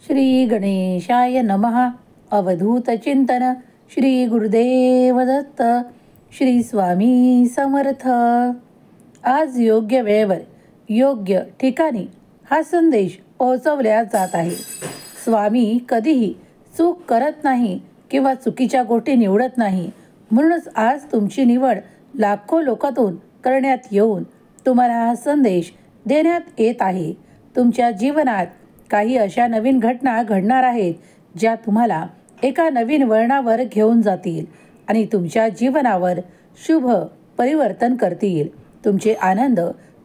श्री गणेशाय नमः. अवधूत चिंतन श्री गुरुदेव दत्त. श्री स्वामी समर्थ. आज योग्य वेळेवर योग्य ठिकाणी हा संदेश पोहोचवला जात आहे. स्वामी कधीही चूक करत नाही किंवा चुकीच्या गोष्टी निवडत नाही. म्हणूनच आज तुमची निवड लाखो लोकांतून करण्यात येऊन तुम्हाला हा संदेश देण्यात येत आहे. तुमच्या जीवनात काही अशा नवीन घटना घडणार आहेत ज्या तुम्हाला एका नवीन वळणावर घेऊन जातील आणि तुमच्या जीवनावर शुभ परिवर्तन करतील. तुमचे आनंद,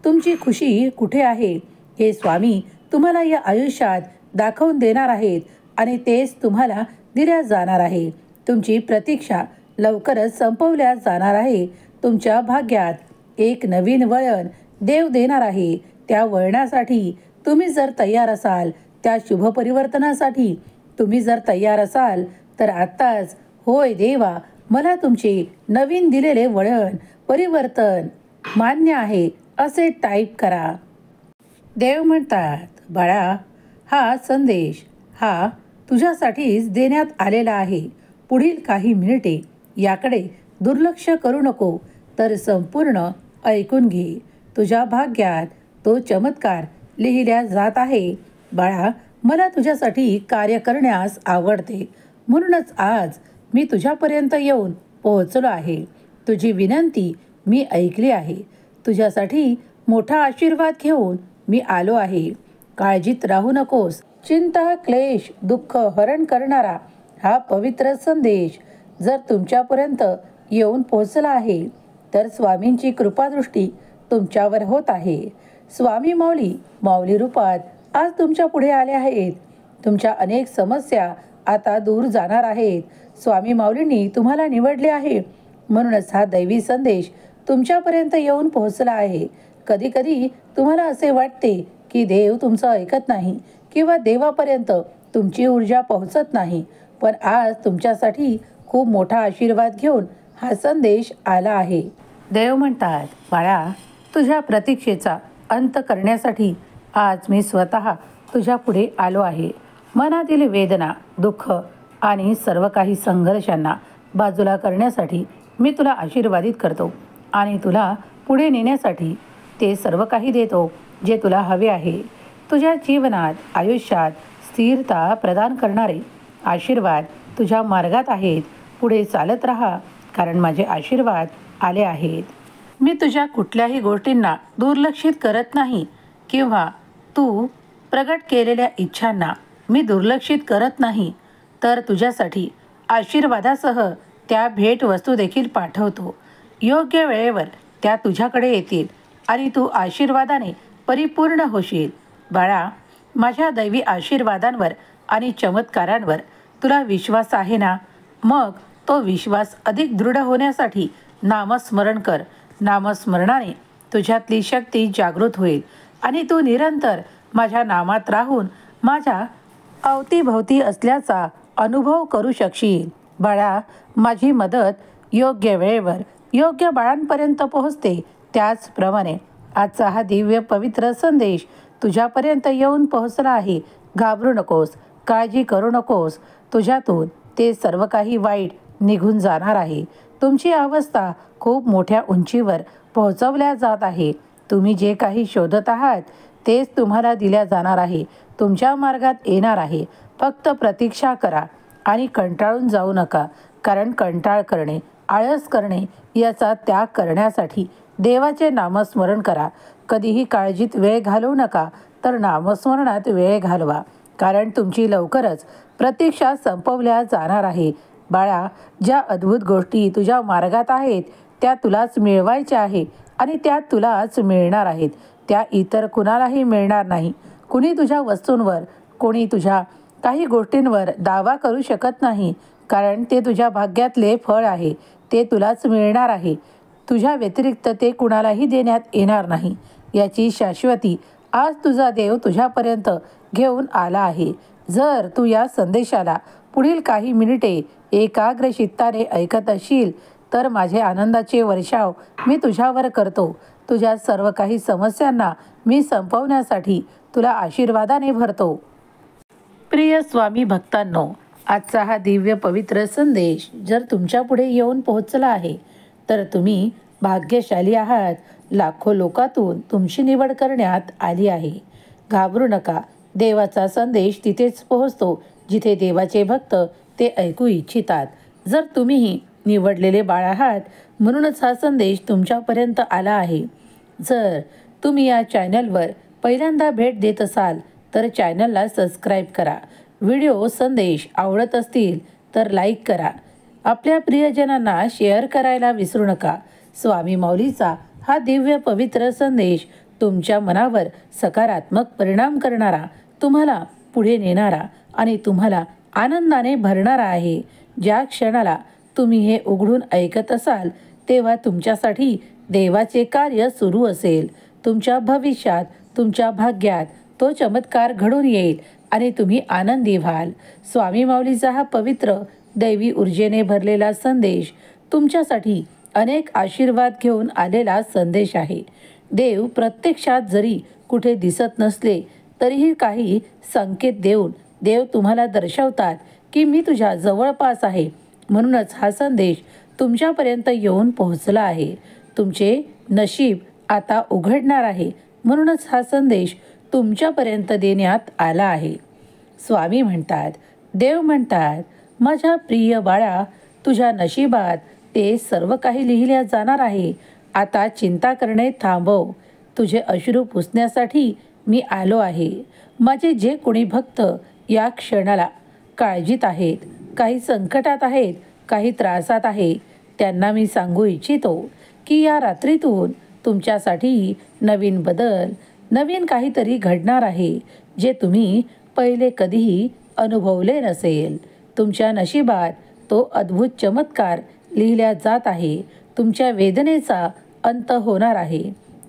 तुमची खुशी कुठे आहे हे स्वामी तुम्हाला या आयुष्यात दाखवून देणार आहेत आणि तेच तुम्हाला दिल्या जाणार आहे. तुमची प्रतीक्षा लवकरच संपवल्या जाणार आहे. तुमच्या भाग्यात एक नवीन वळण देव देणार आहे. त्या वळणासाठी तुम्ही जर तयार असाल, त्या शुभ परिवर्तनासाठी तुम्ही जर तयार असाल तर आत्ताच होय देवा, मला तुमचे नवीन दिलेले वळण परिवर्तन मान्य आहे असे टाईप करा. देव म्हणतात, बाळा, हा संदेश हा तुझ्यासाठीच देण्यात आलेला आहे. पुढील काही मिनिटे याकडे दुर्लक्ष करू नको, तर संपूर्ण ऐकून घे. तुझ्या भाग्यात तो चमत्कार लिहिल्या जात आहे. बाळा, मला तुझ्यासाठी कार्य करण्यास आवडते. म्हणूनच आज मी तुझ्यापर्यंत येऊन पोहोचलो आहे. तुझी विनंती मी ऐकली आहे. तुझ्यासाठी मोठा आशीर्वाद घेऊन मी आलो आहे. काळजीत राहू नकोस. चिंता, क्लेश, दुःख हरण करणारा हा पवित्र संदेश जर तुमच्यापर्यंत येऊन पोहोचला आहे तर स्वामींची कृपादृष्टी तुमच्यावर होत आहे. स्वामी माऊली रूपात आज तुमच्या पुढे आले आहेत. तुमच्या अनेक समस्या आता दूर जाणार आहेत. स्वामी माऊलींनी तुम्हाला निवडले आहे. म्हणूनच हा दैवी संदेश तुमच्यापर्यंत येऊन पोहोचला आहे. कधीकधी तुम्हाला असे वाटते की देव तुमचं ऐकत नाही किंवा देवापर्यंत तुमची ऊर्जा पोहोचत नाही. पण आज तुमच्यासाठी खूप मोठा आशीर्वाद घेऊन हा संदेश आला आहे. देव म्हणतात, बाळा, तुझ्या प्रतीक्षेचा अंत करण्यासाठी आज मी स्वतः तुझ्या पुढे आलो आहे. मनातील वेदना, दुःख आणि सर्व काही संघर्षांना बाजूला करण्यासाठी मी तुला आशीर्वादित करतो आणि तुला पुढे नेण्यासाठी ते सर्व काही देतो जे तुला हवे आहे. तुझ्या जीवनात, आयुष्यात स्थिरता प्रदान करणारे आशीर्वाद तुझ्या मार्गात आहेत. पुढे चालत राहा, कारण माझे आशीर्वाद आले आहेत. मी तुझ्या कुठल्याही गोष्टींना दुर्लक्षित करत नाही किंवा तू प्रगट केलेल्या इच्छांना मी दुर्लक्षित करत नाही, तर तुझ्यासाठी आशीर्वादासह त्या भेटवस्तू देखील पाठवतो. योग्य वेळेवर त्या तुझ्याकडे येतील आणि तू आशीर्वादाने परिपूर्ण होशील. बाळा, माझ्या दैवी आशीर्वादांवर आणि चमत्कारांवर तुला विश्वास आहे ना? मग तो विश्वास अधिक दृढ होण्यासाठी नामस्मरण कर. नामस्मरणाने तुझ्यातली शक्ती जागृत होईल आणि तू निरंतर माझ्या नामात राहून माझ्या अवतीभोवती असल्याचा अनुभव करू शकशील. बाळा, माझी मदत योग्य वेळेवर योग्य बाळांपर्यंत पोहोचते. त्याचप्रमाणे आजचा हा दिव्य पवित्र संदेश तुझ्यापर्यंत येऊन पोहोचला आहे. घाबरू नकोस, काळजी करू नकोस. तुझ्यातून ते सर्व काही वाईट निघून जाणार आहे. तुमची अवस्था खूप मोठ्या उंचीवर पोहोचवल्या जात आहे. तुम्ही जे काही शोधत आहात तेच तुम्हाला दिल्या जाणार आहे. तुमच्या मार्गात येणार आहे. फक्त प्रतीक्षा करा आणि कंटाळून जाऊ नका, कारण कंटाळ करणे, आळस करणे याचा त्याग करण्यासाठी देवाचे नामस्मरण करा. कधीही काळजीत वेळ घालवू नका, तर नामस्मरणात वेळ घालवा, कारण तुमची लवकरच प्रतीक्षा संपवल्या जाणार आहे. बाळा, ज्या अद्भुत गोष्टी तुझ्या मार्गात आहेत त्या तुलाच मिळवायच्या आहे आणि त्या तुलाच मिळणार आहेत. त्या इतर कुणालाही मिळणार नाही. कुणी तुझ्या वस्तूंवर, कोणी तुझ्या काही गोष्टींवर दावा करू शकत नाही, कारण ते तुझ्या भाग्यातले फळ आहे. ते तुलाच मिळणार आहे. तुझ्या व्यतिरिक्त ते कुणालाही देण्यात येणार नाही. याची शाश्वती आज तुझा देव तुझ्यापर्यंत घेऊन आला आहे. जर तू या संदेशाला पुढील काही मिनिटे एकाग्र चित्ताने ऐकत असशील तर माझे आनंदाचे वर्षाव मी तुझ्यावर करतो. तुझ्या सर्व काही समस्यांना मी संपवण्यासाठी तुला आशीर्वादाने भरतो. प्रिय स्वामी भक्तांनो, आजचा हा दिव्य पवित्र संदेश जर तुमच्या पुढे येऊन पोहोचला आहे तर तुम्ही भाग्यशाली आहात. लाखो लोकातून तुमची निवड करण्यात आली आहे. घाबरू नका. देवाचा संदेश तिथेच पोहोचतो जिथे देवाचे भक्त ते ऐकू इच्छितात. जर तुम्हीही निवडलेले बाळ आहात म्हणूनच हा संदेश तुमच्यापर्यंत आला आहे. जर तुम्ही या चॅनलवर पहिल्यांदा भेट देत असाल तर चॅनलला सबस्क्राईब करा. व्हिडिओ संदेश आवडत असतील तर लाईक करा. आपल्या प्रियजनांना शेअर करायला विसरू नका. स्वामी माऊलीचा हा दिव्य पवित्र संदेश तुमच्या मनावर सकारात्मक परिणाम करणारा, तुम्हाला पुढे नेणारा आणि तुम्हाला आनंदाने भरणारा आहे. ज्या क्षणाला तुम्ही हे उघडून ऐकत असाल तेव्हा तुमच्यासाठी देवाचे कार्य सुरू असेल. तुमच्या भविष्यात, तुमच्या भाग्यात तो चमत्कार घडून येईल आणि तुम्ही आनंदी व्हाल. स्वामी माऊलीचा हा पवित्र दैवी ऊर्जेने भरलेला संदेश तुमच्यासाठी अनेक आशीर्वाद घेऊन आलेला संदेश आहे. देव प्रत्यक्षात जरी कुठे दिसत नसले तरीही काही संकेत देऊन देव तुम्हाला दर्शवतात की मी तुझ्या जवळपास आहे. म्हणूनच हा संदेश तुमच्यापर्यंत येऊन पोहोचला आहे. तुमचे नशीब आता उघडणार आहे. म्हणूनच हा संदेश तुमच्यापर्यंत देण्यात आला आहे. स्वामी म्हणतात, देव म्हणतात, माझ्या प्रिय बाळा, तुझ्या नशिबात ते सर्व काही लिहिल्या जाणार आहे. आता चिंता करणे थांबव. तुझे अश्रू पुसण्यासाठी मी आलो आहे. माझे जे कोणी भक्त या क्षणाला काळजीत आहेत, काही संकटात आहेत, काही त्रासात आहे, त्यांना मी सांगू इच्छितो की या रात्रीतून तुमच्यासाठी नवीन बदल, नवीन काहीतरी घडणार आहे जे तुम्ही पहिले कधीही अनुभवले नसेल. तुमच्या नशिबात तो अद्भुत चमत्कार लिहिल्या जात आहे. तुमच्या वेदनेचा अंत होणार आहे.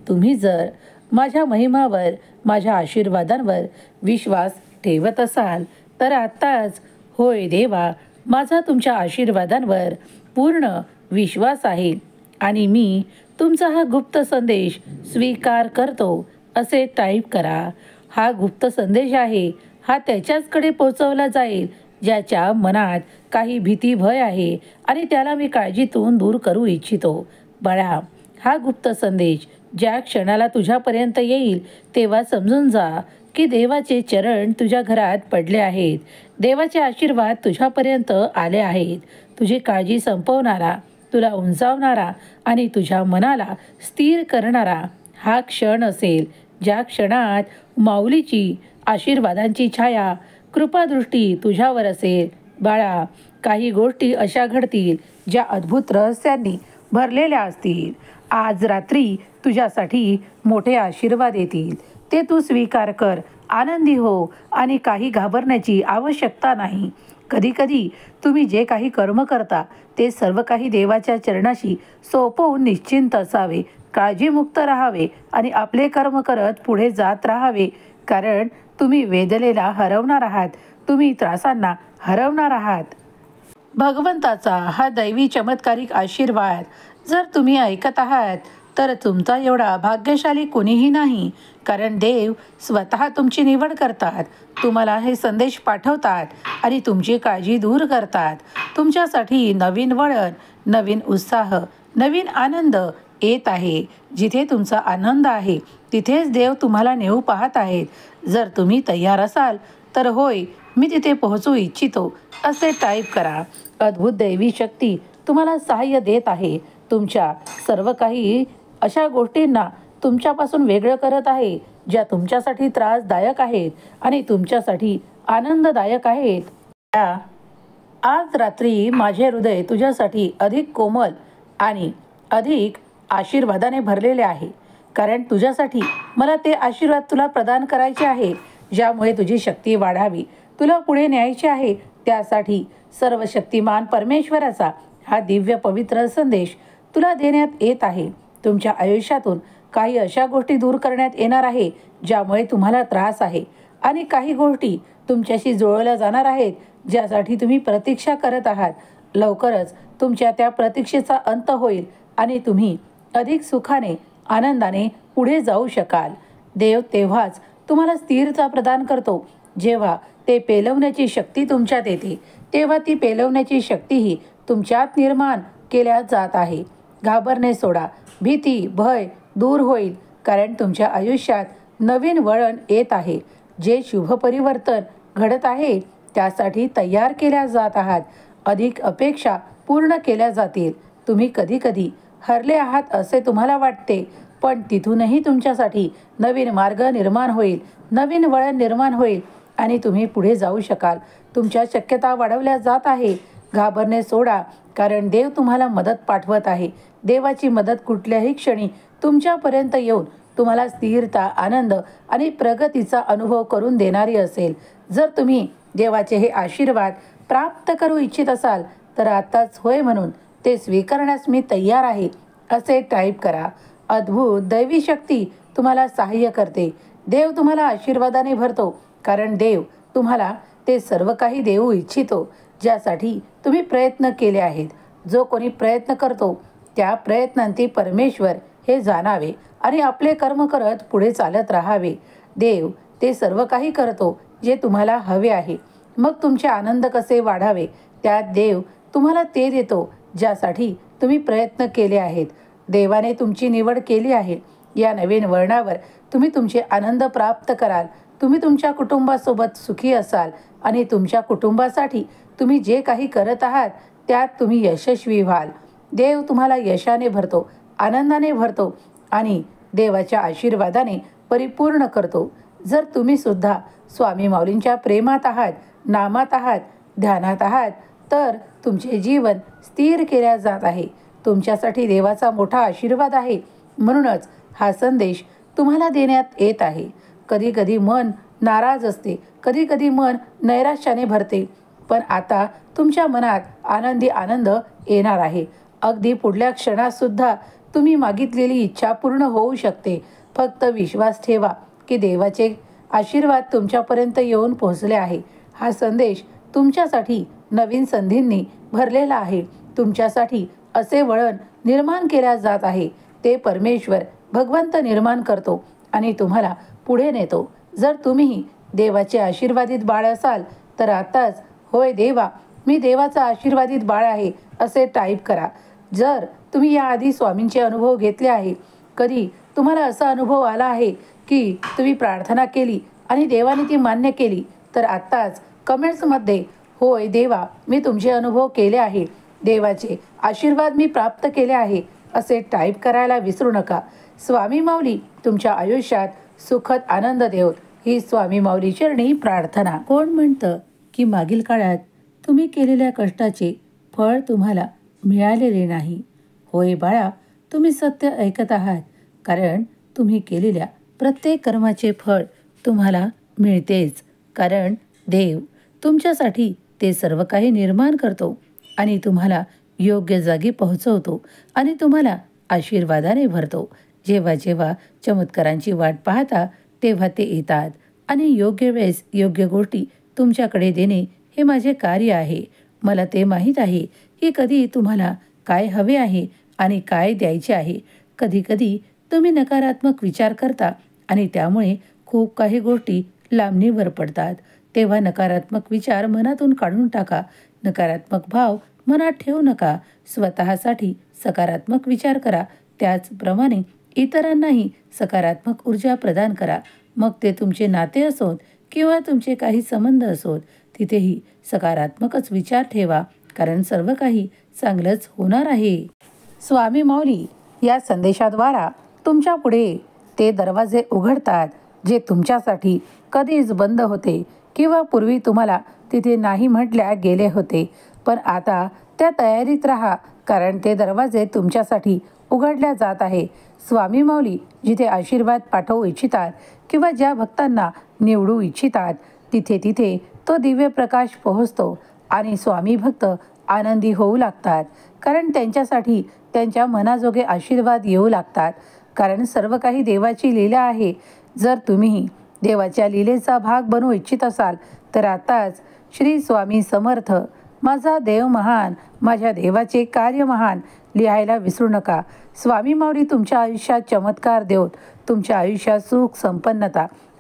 तुम्ही जर माझ्या महिमावर, माझ्या आशीर्वादांवर विश्वास ठेवत असाल तर आत्ताच, होय देवा, माझा तुमच्या आशीर्वादांवर पूर्ण विश्वास आहे आणि मी तुमचा हा गुप्त संदेश स्वीकार करतो असे टाईप करा. हा गुप्त संदेश आहे. हा त्याच्याचकडे पोहोचवला जाईल ज्याच्या मनात काही भीती, भय आहे आणि त्याला मी काळजीतून दूर करू इच्छितो. बाळा, हा गुप्त संदेश ज्या क्षणाला तुझ्यापर्यंत येईल तेव्हा समजून जा की देवाचे चरण तुझ्या घरात पडले आहेत. देवाचे आशीर्वाद तुझ्यापर्यंत आले आहेत. तुझी काळजी संपवणारा, तुला उंचावणारा आणि तुझ्या मनाला स्थिर करणारा हा क्षण असेल. ज्या क्षणात माऊलीची आशीर्वादांची छाया, कृपादृष्टी तुझ्यावर असेल. बाळा, काही गोष्टी अशा घडतील ज्या अद्भुत रहस्यांनी भरलेल्या असतील. आज रात्री तुझ्यासाठी मोठे आशीर्वाद येतील. ते तू स्वीकार कर, आनंदी हो आणि काही घाबरण्याची आवश्यकता नाही. कधीकधी तुम्ही जे काही कर्म करता ते सर्व काही देवाच्या चरणाशी सोपवून निश्चिंत असावे, काळजीमुक्त राहावे आणि आपले कर्म करत पुढे जात राहावे. कारण तुम्ही वेदनेला हरवणार आहात. तुम्ही त्रासांना हरवणार आहात. भगवंताचा हा दैवी चमत्कारिक आशीर्वाद जर तुम्ही ऐकत आहात तर तुमचा एवढा भाग्यशाली कोणीही नाही. कारण देव स्वतः तुमची निवड करतात, तुम्हाला हे संदेश पाठवतात आणि तुमची काळजी दूर करतात. तुमच्यासाठी नवीन वळण, नवीन उत्साह, नवीन आनंद येत आहे. जिथे तुमचा आनंद आहे तिथेच देव तुम्हाला नेऊ पाहत आहेत. जर तुम्ही तयार असाल तर होय, मी तिथे पोहोचू इच्छितो असे टाईप करा. अद्भुत दैवी शक्ती तुम्हाला सहाय्य देत आहे. तुमच्या सर्व काही अशा गोष्टींना तुमच्यापासून वेगळं करत आहे ज्या तुमच्यासाठी त्रासदायक आहेत आणि तुमच्यासाठी आनंददायक आहेत. आज रात्री माझे हृदय तुझ्यासाठी अधिक कोमल आणि अधिक आशीर्वादाने भरलेले आहे. कारण तुझ्यासाठी मला ते आशीर्वाद तुला प्रदान करायचे आहे ज्यामुळे तुझी शक्ती वाढावी, तुला पुढे न्यायचे आहे. त्यासाठी सर्व शक्तिमान परमेश्वराचा हा दिव्य पवित्र संदेश तुला देण्यात येत आहे. तुमच्या आयुष्यातून काही अशा गोष्टी दूर करण्यात येणार आहे ज्यामुळे तुम्हाला त्रास आहे आणि काही गोष्टी तुमच्याशी जुळवल्या जाणार आहेत ज्यासाठी तुम्ही प्रतीक्षा करत आहात. लवकरच तुमच्या त्या प्रतीक्षेचा अंत होईल आणि तुम्ही अधिक सुखाने, आनंदाने पुढे जाऊ शकाल. देव तेव्हाच तुम्हाला स्थिरता प्रदान करतो. जेव्हा ते पेलवण्याची शक्ती तुमच्यात येते तेव्हा ती पेलवण्याची शक्तीही तुमच्यात निर्माण केल्या जात आहे. घाबरणे सोडा. भीती, भय दूर होईल, कारण तुमच्या आयुष्यात नवीन वळण येत आहे. जे शुभ परिवर्तन घडत आहे त्यासाठी तयार केल्या जात आहात. अधिक अपेक्षा पूर्ण केल्या जातील. तुम्ही कधीकधी हरले आहात असे तुम्हाला वाटते, पण तिथूनही तुमच्यासाठी नवीन मार्ग निर्माण होईल, नवीन वळण निर्माण होईल आणि तुम्ही पुढे जाऊ शकाल. तुमच्या शक्यता वाढवल्या जात आहे. घाबरणे सोडा, कारण देव तुम्हाला मदत पाठवत आहे. देवाची मदत कुठल्याही क्षणी तुमच्यापर्यंत येऊन तुम्हाला स्थिरता, आनंद आणि प्रगतीचा अनुभव करून देणारी असेल. जर तुम्ही देवाचे हे आशीर्वाद प्राप्त करू इच्छित असाल तर आताच होय म्हणून ते स्वीकारण्यास मी तयार आहे असे टाईप करा. अद्भुत दैवी शक्ती तुम्हाला सहाय्य करते. देव तुम्हाला आशीर्वादाने भरतो, कारण देव तुम्हाला ते सर्व काही देऊ इच्छितो ज्यासाठी तुम्ही प्रयत्न केले आहेत. जो कोणी प्रयत्न करतो त्या प्रयत्नांती परमेश्वर हे जाणावे आणि आपले कर्म करत पुढे चालत राहावे. देव ते सर्व काही करतो जे तुम्हाला हवे आहे. मग तुमचे आनंद कसे वाढावे त्यात देव तुम्हाला ते देतो ज्यासाठी तुम्ही प्रयत्न केले आहेत. देवाने तुमची निवड केली आहे. या नवीन वळणावर तुम्ही तुमचे आनंद प्राप्त कराल. तुम्ही तुमच्या कुटुंबासोबत सुखी असाल आणि तुमच्या कुटुंबासाठी तुम्ही जे काही करत आहात त्यात तुम्ही यशस्वी व्हाल. देव तुम्हाला यशाने भरतो, आनंदाने भरतो आणि देवाच्या आशीर्वादाने परिपूर्ण करतो. जर तुम्ही सुद्धा स्वामी माऊलींच्या प्रेमात आहात, नामात आहात, ध्यानात आहात तर तुमचे जीवन स्थिर केल्या जात आहे. तुमच्यासाठी देवाचा मोठा आशीर्वाद आहे. म्हणूनच हा संदेश तुम्हाला देण्यात येत आहे. कधी कधी मन नाराज असते, कधी कधी मन नैराश्याने भरते, पण आता तुमच्या मनात आनंदी आनंद येणार आहे. अगदी पुढल्या क्षणात सुद्धा तुम्ही मागितलेली इच्छा पूर्ण होऊ शकते. फक्त विश्वास ठेवा की देवाचे आशीर्वाद तुमच्यापर्यंत येऊन पोहोचले आहे. हा संदेश तुमच्यासाठी नवीन संधींनी भरलेला आहे. तुमच्यासाठी असे वळण निर्माण केल्या जात आहे. ते परमेश्वर भगवंत निर्माण करतो आणि तुम्हाला पुढे नेतो. जर तुम्ही देवाचे आशीर्वादित बाळ असाल तर आताच होय देवा, मी देवाचा आशीर्वादित बाळ आहे असे टाईप करा. जर तुम्ही याआधी स्वामींचे अनुभव घेतले आहे, कधी तुम्हाला असा अनुभव आला आहे की तुम्ही प्रार्थना केली आणि देवाने ती मान्य केली, तर आत्ताच कमेंट्समध्ये होय देवा, मी तुमचे अनुभव केले आहे, देवाचे आशीर्वाद मी प्राप्त केले आहे असे टाईप करायला विसरू नका. स्वामी माऊली तुमच्या आयुष्यात सुखद आनंद देवोत ही स्वामी माऊली चरणी प्रार्थना. कोण म्हणतं की मागील काळात तुम्ही केलेल्या कष्टाचे फळ तुम्हाला मिळालेले नाही? होय बाळा, तुम्ही सत्य ऐकत आहात, कारण तुम्ही केलेल्या प्रत्येक कर्माचे फळ तुम्हाला मिळतेच. कारण देव तुमच्यासाठी ते सर्व काही निर्माण करतो आणि तुम्हाला योग्य जागी पोहोचवतो आणि तुम्हाला आशीर्वादाने भरतो. जेव्हा जेव्हा चमत्कारांची वाट पाहता तेव्हा ते येतात आणि योग्य वेळेस योग्य गोष्टी तुमच्याकडे देणे हे माझे कार्य आहे. मला ते माहीत आहे की कधी तुम्हाला काय हवे आहे आणि काय द्यायचे आहे. कधी कधी तुम्ही नकारात्मक विचार करता आणि त्यामुळे खूप काही गोष्टी लांबणीवर पडतात. तेव्हा नकारात्मक विचार मनातून काढून टाका. नकारात्मक भाव मनात ठेवू नका. स्वतःसाठी सकारात्मक विचार करा. त्याचप्रमाणे इतरांनाही सकारात्मक ऊर्जा प्रदान करा. मग ते तुमचे नाते असोत किंवा तुमचे काही संबंध असोत, तिथेही सकारात्मकच विचार ठेवा, कारण सर्व काही चांगलंच होणार आहे. स्वामी माऊली या संदेशाद्वारा तुमच्या पुढे ते दरवाजे उघडतात जे तुमच्यासाठी कधीच बंद होते किंवा पूर्वी तुम्हाला तिथे नाही म्हटल्या गेले होते. पण आता त्या तयारीत राहा, कारण ते दरवाजे तुमच्यासाठी उघडल्या जात आहे. स्वामी माऊली जिथे आशीर्वाद पाठवू इच्छितात किंवा ज्या भक्तांना निवडू इच्छितात तिथे तिथे तो दिव्य प्रकाश पोहोचतो आणि स्वामी भक्त आनंदी होऊ लागतात, कारण त्यांच्यासाठी त्यांच्या मनाजोगे आशीर्वाद येऊ लागतात. कारण सर्व काही देवाची लीला आहे. जर तुम्ही देवाच्या लीलेचा भाग बनू इच्छित असाल तर आताच श्री स्वामी समर्थ, माझा देव महान, माझ्या देवाचे कार्य महान लिहायला विसरू नका. स्वामी माऊली तुमच्या आयुष्यात चमत्कार देवोत. तुमच्या आयुष्यात सुख, संपन्नता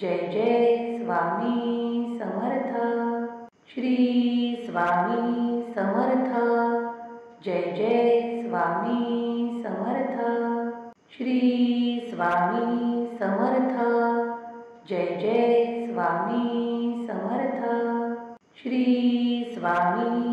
जय जय स्वामी समर्थ. श्री स्वामी समर्थ. जय जय स्वामी समर्थ. श्री स्वामी समर्थ. जय जय स्वामी समर्थ. श्री स्वामी